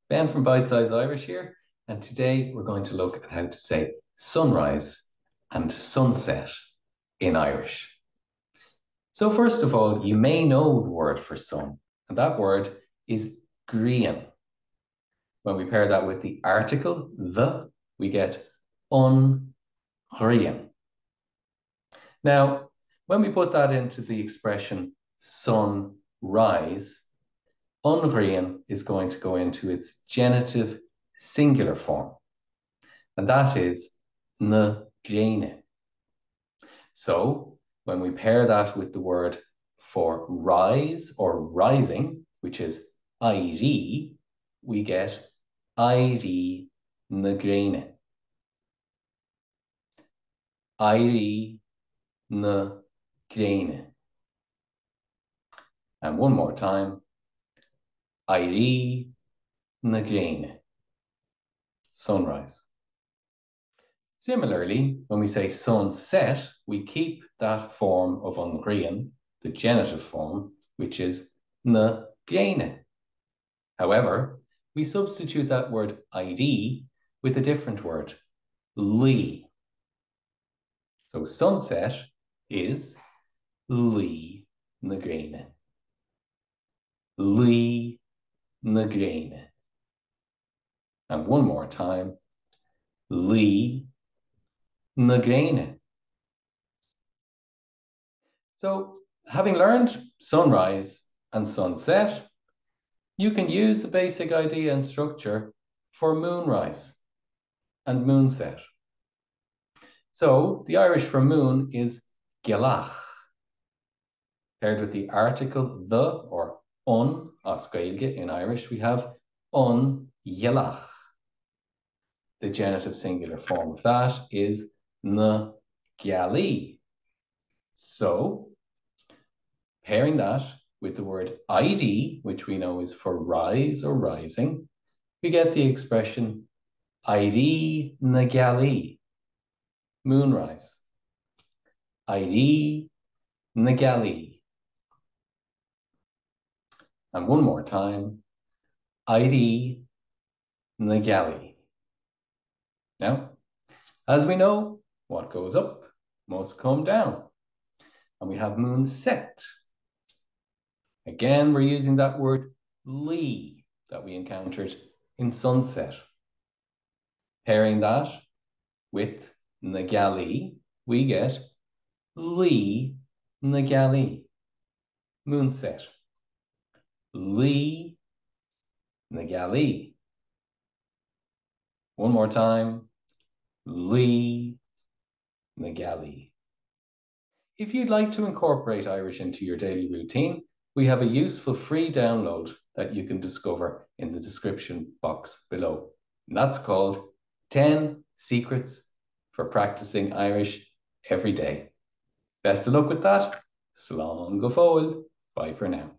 Ben from Bite Size Irish here, and today we're going to look at how to say sunrise and sunset in Irish. So first of all, you may know the word for sun, and that word is ghree-un. When we pair that with the article, the, we get ghree-un. Now, when we put that into the expression sunrise, ghree-un is going to go into its genitive singular form, and that is gréine. So when we pair that with the word for rise or rising, which is éirí, we get éirí na gréine. Éirí na gréine. And one more time. éirí na gréine. Sunrise. Similarly, when we say sunset, we keep that form of gréine, the genitive form, which is na gréine. However, we substitute that word éirí with a different word, luh-ee. So sunset is luh-ee na gréine. Luh-ee na gréine. And one more time, luh-ee na gréine. So having learned sunrise and sunset, you can use the basic idea and structure for moonrise and moonset. So the Irish for moon is gealach. Paired with the article the or as gaeilge in Irish, we have gealach. The genitive singular form of that is na gealaí. So pairing that with the word éirí, which we know is for rise or rising, we get the expression éirí na gealaí, moonrise. Éirí na gealaí. And one more time, éirí na gealaí. Now, as we know, what goes up must come down. And we have moonset. Again, we're using that word lee that we encountered in sunset. Pairing that with na gealaí, we get lee na gealaí, moonset. Lee na gealaí. One more time, lee na gealaí. If you'd like to incorporate Irish into your daily routine, we have a useful free download that you can discover in the description box below. And that's called 10 Secrets for Practicing Irish Every Day. Best of luck with that. Slán go fóill. Bye for now.